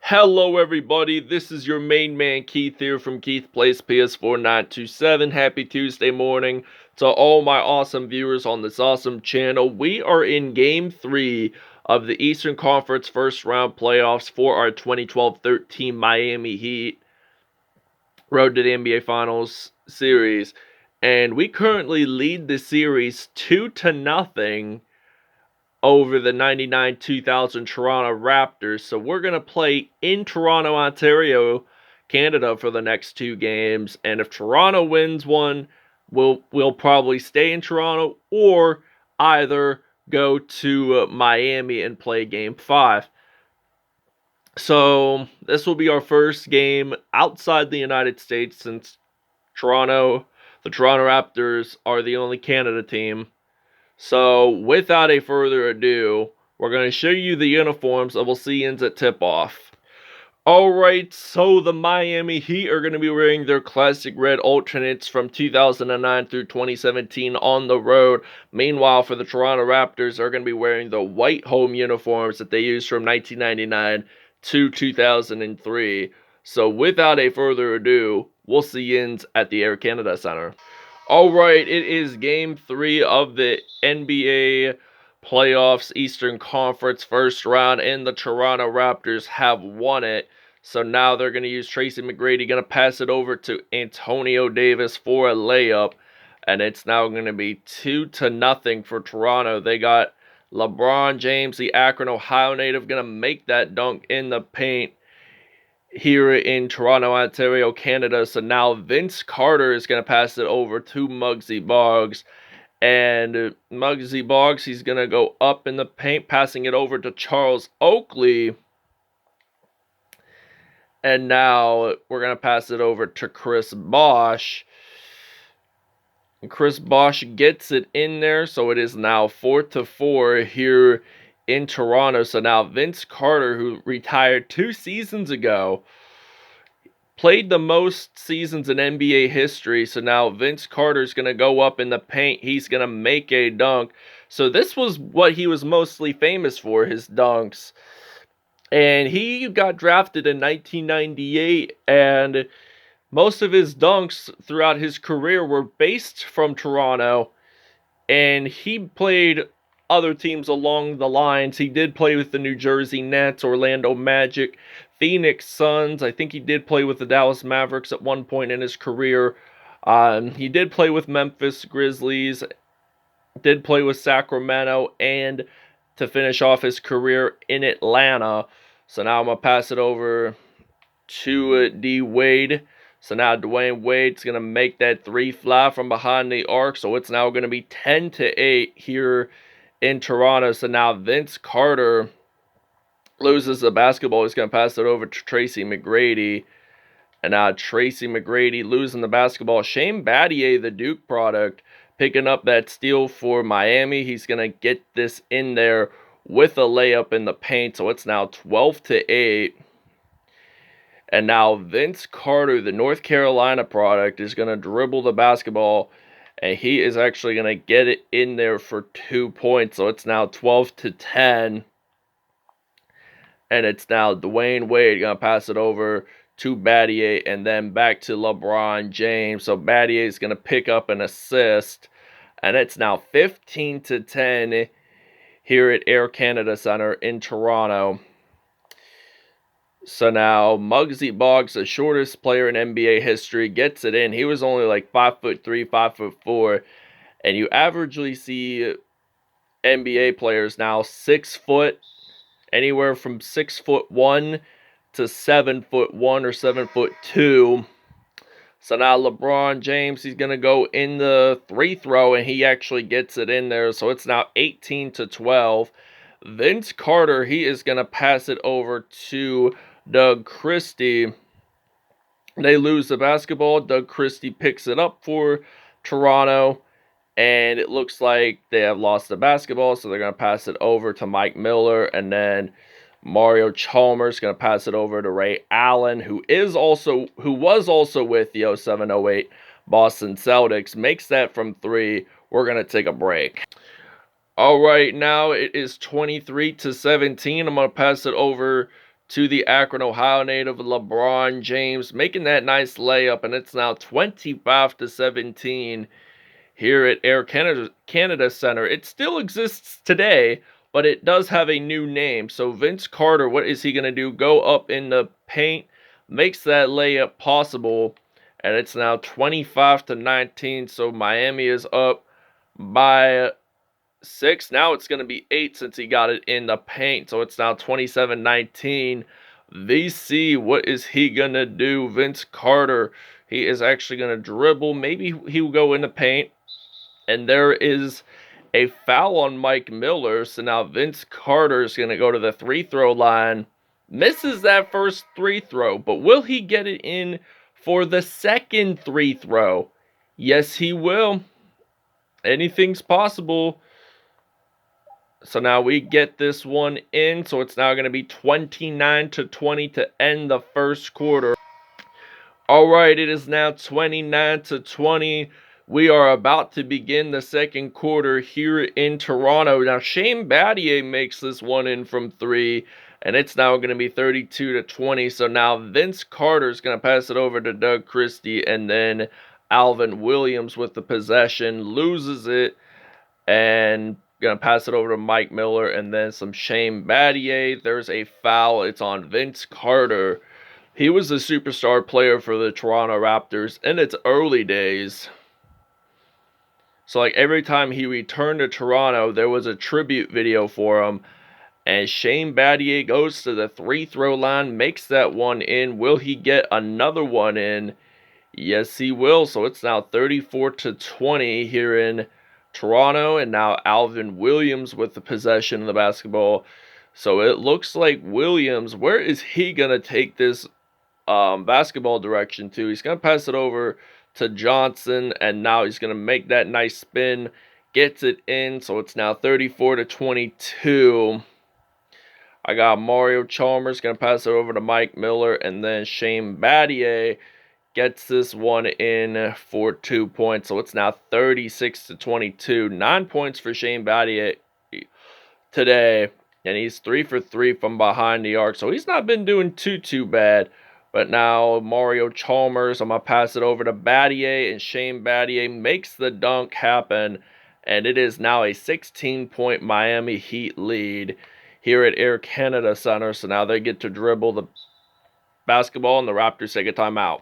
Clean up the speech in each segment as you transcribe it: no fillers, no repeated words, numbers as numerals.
Hello everybody, this is your main man Keith here from Keith Plays PS4 927. Happy Tuesday morning to all my awesome viewers on this awesome channel. We are in Game 3 of the Eastern Conference First Round Playoffs for our 2012-13 Miami Heat Road to the NBA Finals series. And we currently lead the series 2-0 over the 99-2000 Toronto Raptors. So we're going to play in Toronto, Ontario, Canada for the next two games. And if Toronto wins one, we'll probably stay in Toronto or either go to Miami and play game 5. So this will be our first game outside the United States since the Toronto Raptors are the only Canada team. So, without a further ado, we're going to show you the uniforms and we'll see ends at tip-off. Alright, so the Miami Heat are going to be wearing their classic red alternates from 2009 through 2017 on the road. Meanwhile, for the Toronto Raptors, they're going to be wearing the white home uniforms that they used from 1999 to 2003. So, without a further ado, we'll see ends at the Air Canada Center. Alright, it is Game 3 of the NBA Playoffs Eastern Conference First Round, and the Toronto Raptors have won it. So now they're going to use Tracy McGrady, going to pass it over to Antonio Davis for a layup. And it's now going to be 2-0 for Toronto. They got LeBron James, the Akron, Ohio native, going to make that dunk in the paint here in Toronto, Ontario, Canada. So now Vince Carter is going to pass it over to Muggsy Boggs. And Muggsy Boggs, he's going to go up in the paint, passing it over to Charles Oakley. And now we're going to pass it over to Chris Bosh. And Chris Bosh gets it in there, so it is now 4-4 here in Toronto. So now Vince Carter, who retired 2 seasons ago, played the most seasons in NBA history. So now Vince Carter's going to go up in the paint. He's going to make a dunk. So this was what he was mostly famous for, his dunks. And he got drafted in 1998, and most of his dunks throughout his career were based from Toronto. And he played other teams along the lines. He did play with the New Jersey Nets, Orlando Magic, Phoenix Suns. I think he did play with the Dallas Mavericks at one point in his career. He did play with Memphis Grizzlies, did play with Sacramento, and to finish off his career in Atlanta. So now I'm going to pass it over to D. Wade. So now Dwayne Wade's going to make that 3 fly from behind the arc. So it's now going to be 10-8 here in Toronto. So now Vince Carter loses the basketball. He's going to pass it over to Tracy McGrady. And now Tracy McGrady losing the basketball. Shane Battier, the Duke product, picking up that steal for Miami. He's going to get this in there with a layup in the paint. So it's now 12-8. And now Vince Carter, the North Carolina product, is going to dribble the basketball. And he is actually going to get it in there for 2 points. So it's now 12-10. And it's now Dwayne Wade going to pass it over to Battier and then back to LeBron James. So Battier is going to pick up an assist. And it's now 15-10 here at Air Canada Center in Toronto. So now Muggsy Boggs, the shortest player in NBA history, gets it in. He was only like 5'3", 5'4", and you averagely see NBA players now 6 foot, anywhere from 6'1" to 7'1" or 7'2". So now LeBron James, he's gonna go in the free throw, and he actually gets it in there. So it's now 18-12. Vince Carter, he is gonna pass it over to Doug Christie. They lose the basketball. Doug Christie picks it up for Toronto, and it looks like they have lost the basketball, so they're going to pass it over to Mike Miller, and then Mario Chalmers going to pass it over to Ray Allen, who was also with the 07-08 Boston Celtics. Makes that from 3. We're going to take a break. All right, now it is 23-17. I'm going to pass it over to the Akron, Ohio native LeBron James, making that nice layup, and it's now 25-17 here at Air Canada Center. It still exists today, but it does have a new name. So Vince Carter, what is he going to do? Go up in the paint, makes that layup possible, and it's now 25-19. So Miami is up by 6. Now it's going to be 8 since he got it in the paint. So it's now 27-19. VC, what is he going to do? Vince Carter, he is actually going to dribble. Maybe he will go in the paint. And there is a foul on Mike Miller. So now Vince Carter is going to go to the free-throw line. Misses that first free throw, but will he get it in for the second free throw? Yes, he will. Anything's possible. So now we get this one in. So it's now going to be 29-20 to end the first quarter. All right, it is now 29-20. We are about to begin the second quarter here in Toronto. Now, Shane Battier makes this one in from 3, and it's now going to be 32-20. So now Vince Carter is going to pass it over to Doug Christie, and then Alvin Williams with the possession loses it, and going to pass it over to Mike Miller, and then some Shane Battier. There's a foul. It's on Vince Carter. He was a superstar player for the Toronto Raptors in its early days. So, like, every time he returned to Toronto, there was a tribute video for him. And Shane Battier goes to the free-throw line, makes that one in. Will he get another one in? Yes, he will. So it's now 34-20 here in Toronto. And now Alvin Williams with the possession of the basketball. So it looks like Williams, where is he going to take this basketball direction to? He's going to pass it over to Johnson, and now he's going to make that nice spin, gets it in, so it's now 34-22. I got Mario Chalmers going to pass it over to Mike Miller, and then Shane Battier gets this one in for 2 points, so it's now 36-22. 9 points for Shane Battier today, and he's 3 for 3 from behind the arc, so he's not been doing too bad. But now Mario Chalmers, I'm going to pass it over to Battier, and Shane Battier makes the dunk happen. And it is now a 16-point Miami Heat lead here at Air Canada Center. So now they get to dribble the basketball, and the Raptors take a timeout.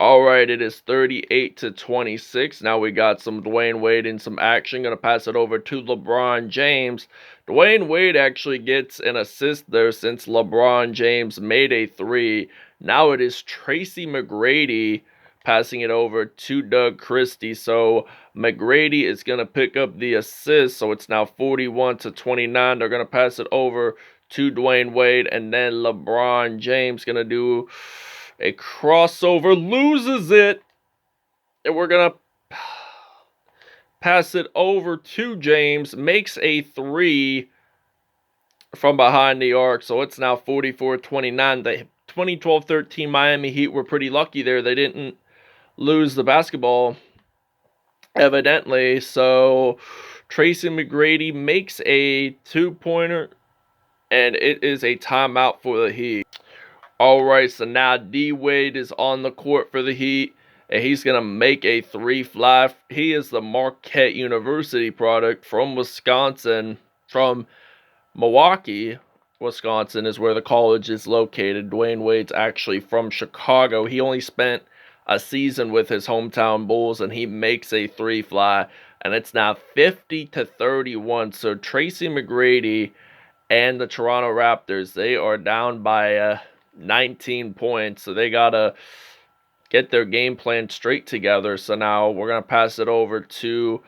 All right, it is 38-26. Now we got some Dwayne Wade in some action. Going to pass it over to LeBron James. Dwayne Wade actually gets an assist there since LeBron James made a 3. Now it is Tracy McGrady passing it over to Doug Christie. So McGrady is going to pick up the assist. So it's now 41-29. They're going to pass it over to Dwayne Wade. And then LeBron James going to do a crossover, loses it, and we're going to pass it over to James, makes a 3 from behind the arc, so it's now 44-29. The 2012-13 Miami Heat were pretty lucky there. They didn't lose the basketball, evidently, so Tracy McGrady makes a 2-pointer, and it is a timeout for the Heat. Alright, so now D-Wade is on the court for the Heat, and he's going to make a 3 fly. He is the Marquette University product from Wisconsin, from Milwaukee, Wisconsin is where the college is located. Dwayne Wade's actually from Chicago. He only spent a season with his hometown Bulls, and he makes a 3 fly, and it's now 50-31. So Tracy McGrady and the Toronto Raptors, they are down by 19 points, so they gotta get their game plan straight together. So now we're gonna pass it over to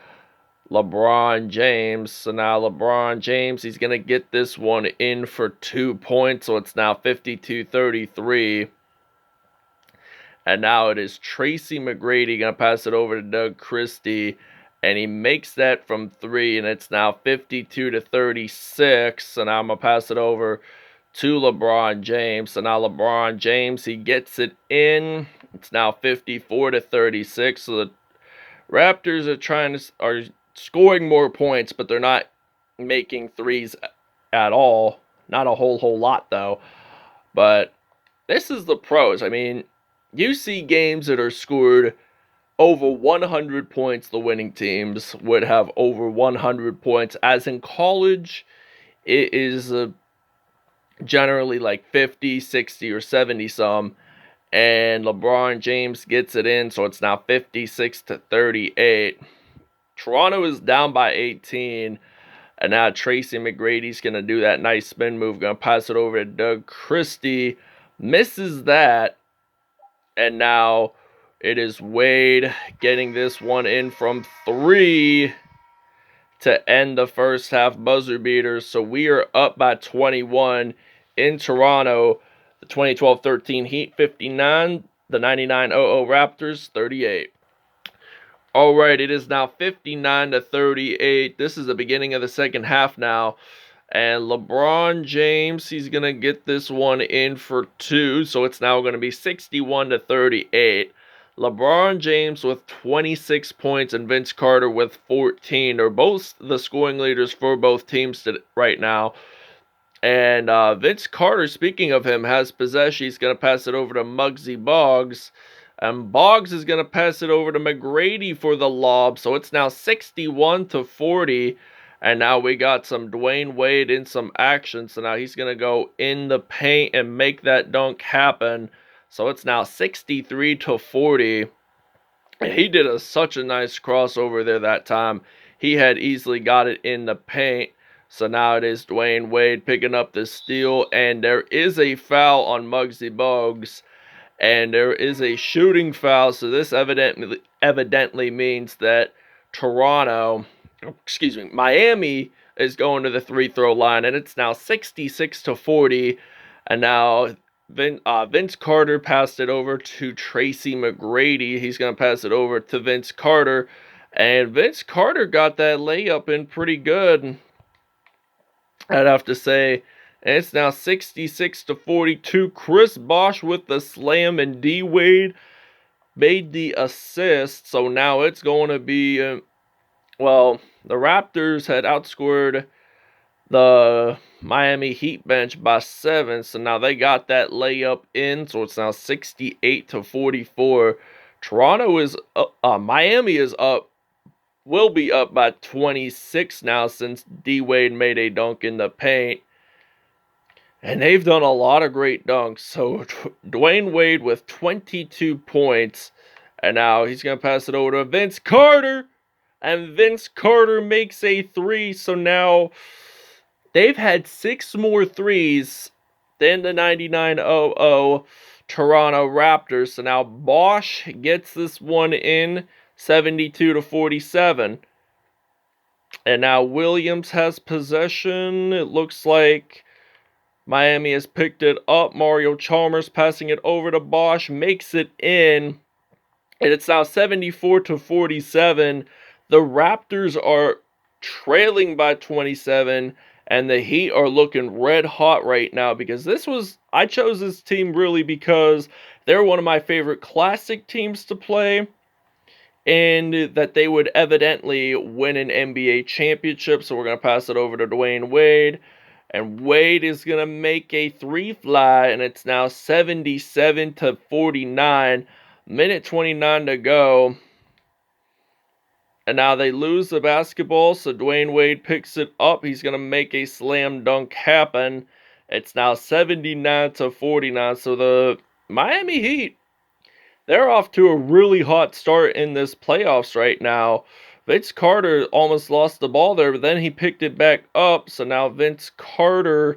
LeBron James. So now LeBron James, he's gonna get this one in for 2 points, so it's now 52-33. And now it is Tracy McGrady gonna pass it over to Doug Christie, and he makes that from 3, and it's now 52-36. So now I'm gonna pass it over to LeBron James. So now LeBron James, he gets it in. It's now 54-36. So the Raptors are scoring more points, but they're not making threes at all. Not a whole lot though. But this is the pros. I mean, you see games that are scored over 100 points. The winning teams would have over 100 points. As in college, it is generally like 50, 60, or 70 some. And LeBron James gets it in, so it's now 56-38. Toronto is down by 18. And now Tracy McGrady's going to do that nice spin move. Going to pass it over to Doug Christie. Misses that. And now it is Wade getting this one in from 3 to end the first half buzzer beater. So we are up by 21 in Toronto. The 2012-13 Heat 59. The 99-00 Raptors 38. All right, it is now 59-38. This is the beginning of the second half now. And LeBron James, he's going to get this one in for 2. So it's now going to be 61-38. LeBron James with 26 points and Vince Carter with 14. They're both the scoring leaders for both teams right now. And Vince Carter, speaking of him, has possession. He's going to pass it over to Muggsy Boggs. And Boggs is going to pass it over to McGrady for the lob. So it's now 61-40. And now we got some Dwayne Wade in some action. So now he's going to go in the paint and make that dunk happen. So it's now 63-40. He did such a nice crossover there that time. He had easily got it in the paint. So now it is Dwayne Wade picking up the steal. And there is a foul on Muggsy Boggs. And there is a shooting foul, so this evidently means that Miami is going to the free-throw line, and it's now 66-40. And now Vince Carter passed it over to Tracy McGrady. He's going to pass it over to Vince Carter, and Vince Carter got that layup in pretty good, I'd have to say. And it's now 66-42. Chris Bosh with the slam, and D. Wade made the assist. So now it's going to be, the Raptors had outscored the Miami Heat bench by 7. So now they got that layup in. So it's now 68-44. Toronto is Miami is up. Will be up by 26 now since D. Wade made a dunk in the paint. And they've done a lot of great dunks. So Dwayne Wade with 22 points. And now he's going to pass it over to Vince Carter. And Vince Carter makes a 3. So now they've had 6 more threes than the 99-00 Toronto Raptors. So now Bosh gets this one in 72-47. And now Williams has possession. It looks like Miami has picked it up. Mario Chalmers passing it over to Bosh. Makes it in. And it's now 74-47. The Raptors are trailing by 27. And the Heat are looking red hot right now. Because I chose this team really because they're one of my favorite classic teams to play. And that they would evidently win an NBA championship. So we're going to pass it over to Dwayne Wade. And Wade is going to make a 3 fly, and it's now 77-49. Minute 29 to go. And now they lose the basketball, so Dwayne Wade picks it up. He's going to make a slam dunk happen. It's now 79-49. So the Miami Heat, they're off to a really hot start in this playoffs right now. Vince Carter almost lost the ball there, but then he picked it back up. So now Vince Carter,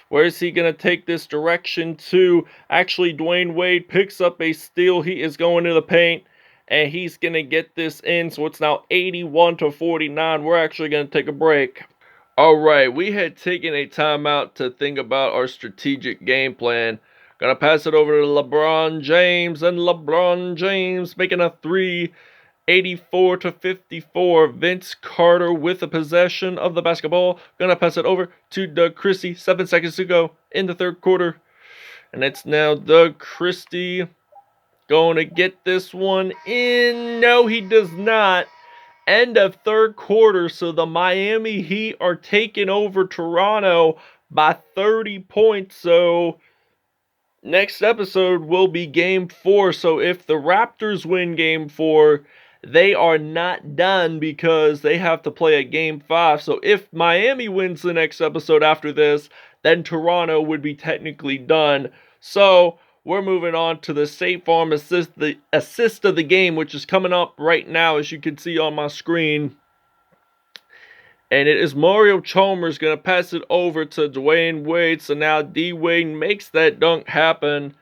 where is he going to take this direction to? Actually, Dwayne Wade picks up a steal. He is going to the paint, and he's going to get this in. So it's now 81-49. We're actually going to take a break. All right, we had taken a timeout to think about our strategic game plan. Going to pass it over to LeBron James, and LeBron James making a 3. 84-54. Vince Carter with the possession of the basketball. Gonna pass it over to Doug Christie. 7 seconds to go in the third quarter. And it's now Doug Christie going to get this one in. No, he does not. End of third quarter. So the Miami Heat are taking over Toronto by 30 points. So next episode will be game 4. So if the Raptors win game 4, they are not done because they have to play a game 5. So if Miami wins the next episode after this, then Toronto would be technically done. So we're moving on to the State Farm assist of the game, which is coming up right now, as you can see on my screen. And it is Mario Chalmers going to pass it over to Dwayne Wade. So now D Wade makes that dunk happen.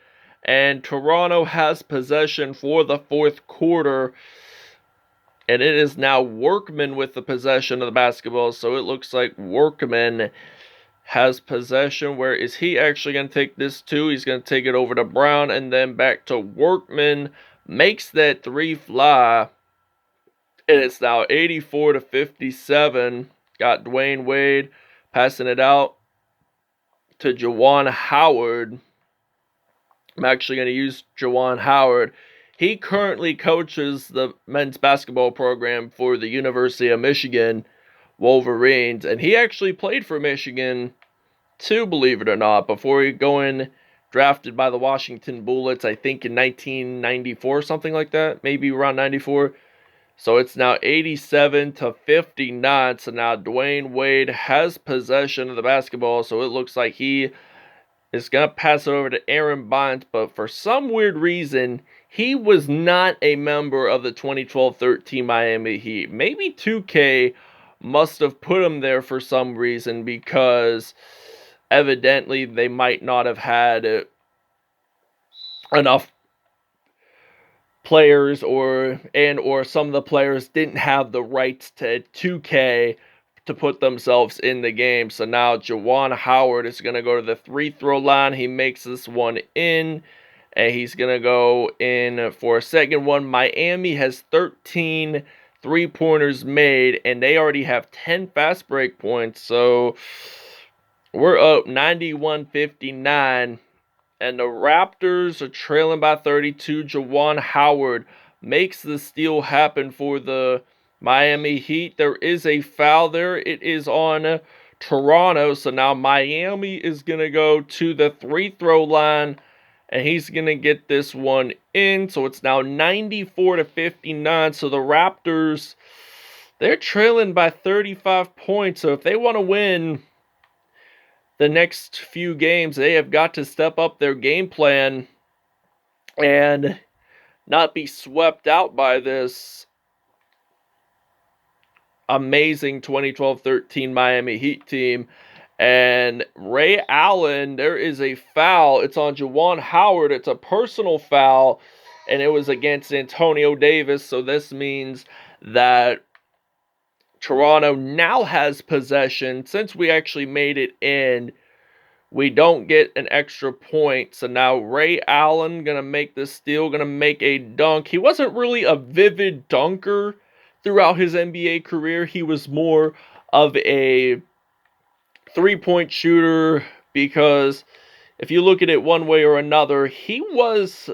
And Toronto has possession for the fourth quarter. And it is now Workman with the possession of the basketball. So it looks like Workman has possession. Where is he actually going to take this to? He's going to take it over to Brown and then back to Workman. Makes that three fly. And it's now 84-57. Got Dwayne Wade passing it out to Juwan Howard. I'm actually going to use Juwan Howard. He currently coaches the men's basketball program for the University of Michigan Wolverines. And he actually played for Michigan too, believe it or not, before he going drafted by the Washington Bullets, I think in 1994, something like that. Maybe around 94. So it's now 87-59. So now Dwayne Wade has possession of the basketball. So it looks like he is going to pass it over to Aaron Bynes. But for some weird reason, he was not a member of the 2012-13 Miami Heat. Maybe 2K must have put him there for some reason, because evidently they might not have had enough players, or some of the players didn't have the rights to 2K to put themselves in the game. So now Juwan Howard is going to go to the free throw line. He makes this one in, and he's going to go in for a second one. Miami has 13 three-pointers made, and they already have 10 fast break points. So we're up 91-59. And the Raptors are trailing by 32. Juwan Howard makes the steal happen for the Miami Heat. There is a foul there. It is on Toronto. So now Miami is going to go to the free throw line, and he's going to get this one in. So it's now 94-59. So the Raptors, they're trailing by 35 points. So if they want to win the next few games, they have got to step up their game plan and not be swept out by this amazing 2012-13 Miami Heat team. And Ray Allen, there is a foul. It's on Juwan Howard. It's a personal foul, and it was against Antonio Davis. So this means that Toronto now has possession. Since we actually made it in, we don't get an extra point. So now Ray Allen going to make this steal, going to make a dunk. He wasn't really a vivid dunker throughout his NBA career. He was more of a three-point shooter, because if you look at it one way or another, he was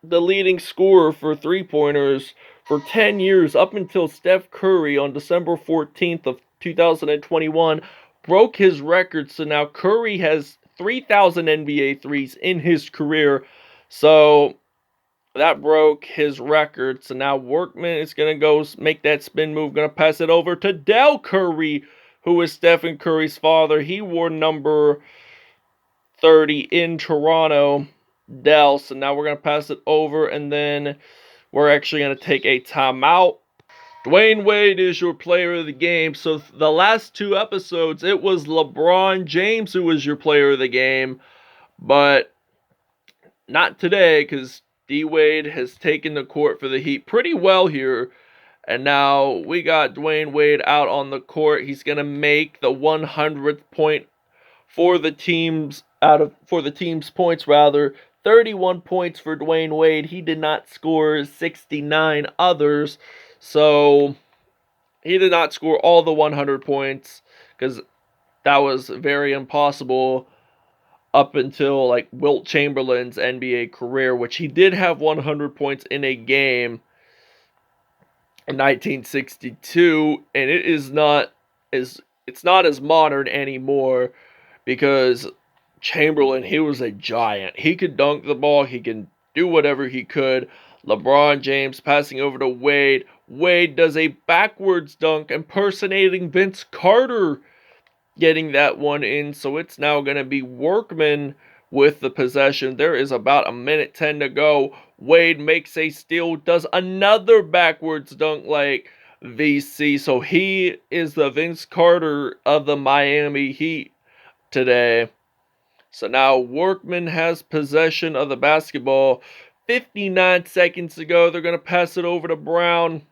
the leading scorer for three-pointers for 10 years, up until Steph Curry on December 14th of 2021 broke his record. So now Curry has 3,000 NBA threes in his career. So that broke his record. So now Workman is going to go make that spin move, going to pass it over to Del Curry, who is Stephen Curry's father. He wore number 30 in Toronto. Del. So now we're going to pass it over, and then we're actually going to take a timeout. Dwayne Wade is your player of the game. So the last two episodes, it was LeBron James who was your player of the game. But not today, because D Wade has taken the court for the Heat pretty well here. And now we got Dwayne Wade out on the court. He's going to make the 100th point for the team's points rather. 31 points for Dwayne Wade. He did not score 69 others. So he did not score all the 100 points, because that was very impossible up until like Wilt Chamberlain's NBA career, which he did have 100 points in a game in 1962, and it's not as modern anymore, because Chamberlain, he was a giant. He could dunk the ball. He can do whatever he could. LeBron James passing over to Wade. Wade does a backwards dunk impersonating Vince Carter, getting that one in. So it's now going to be Workman with the possession. There is about a minute 10 to go. Wade makes a steal, does another backwards dunk like VC. So he is the Vince Carter of the Miami Heat today. So now Workman has possession of the basketball. 59 seconds to go. They're going to pass it over to Brown.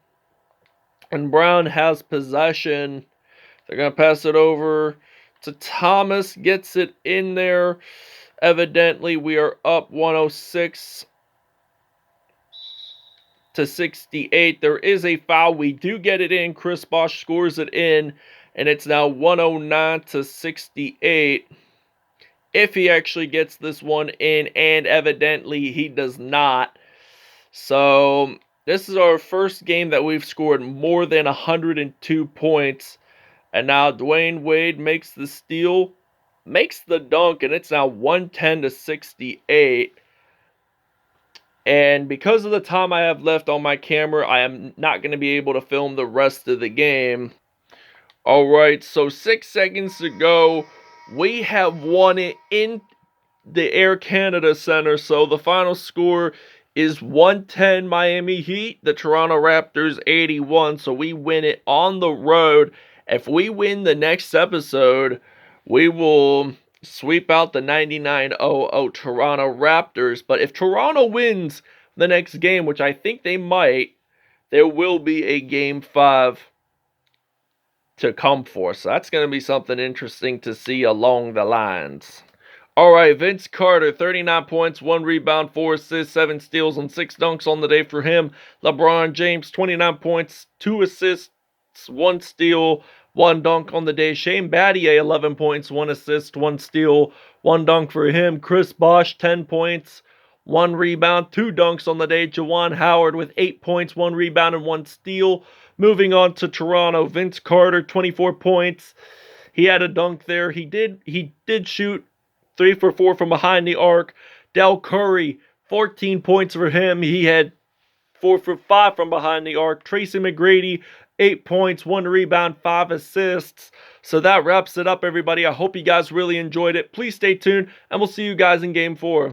And Brown has possession. They're going to pass it over to Thomas. Gets it in there. Evidently, we are up 106 to 68. There is a foul. We do get it in. Chris Bosh scores it in. And it's now 109 to 68. If he actually gets this one in, and evidently he does not. So this is our first game that we've scored more than 102 points. And now Dwayne Wade makes the steal, makes the dunk, and it's now 110 to 68. And because of the time I have left on my camera, I am not going to be able to film the rest of the game. Alright, so 6 seconds to go. We have won it in the Air Canada Center. So the final score is 110 Miami Heat, the Toronto Raptors 81. So we win it on the road. If we win the next episode, we will sweep out the 99-00 Toronto Raptors. But if Toronto wins the next game, which I think they might, there will be a Game 5 to come for. So that's going to be something interesting to see along the lines. Alright, Vince Carter, 39 points, 1 rebound, 4 assists, 7 steals, and 6 dunks on the day for him. LeBron James, 29 points, 2 assists, 1 steal, 1 dunk on the day. Shane Battier, 11 points, 1 assist, 1 steal, 1 dunk for him. Chris Bosh, 10 points, 1 rebound, 2 dunks on the day. Juwan Howard with 8 points, 1 rebound, and 1 steal. Moving on to Toronto, Vince Carter, 24 points. He had a dunk there. He did shoot 3 for 4 from behind the arc. Del Curry, 14 points for him. He had 4 for 5 from behind the arc. Tracy McGrady, 8 points, 1 rebound, 5 assists. So that wraps it up, everybody. I hope you guys really enjoyed it. Please stay tuned, and we'll see you guys in Game 4.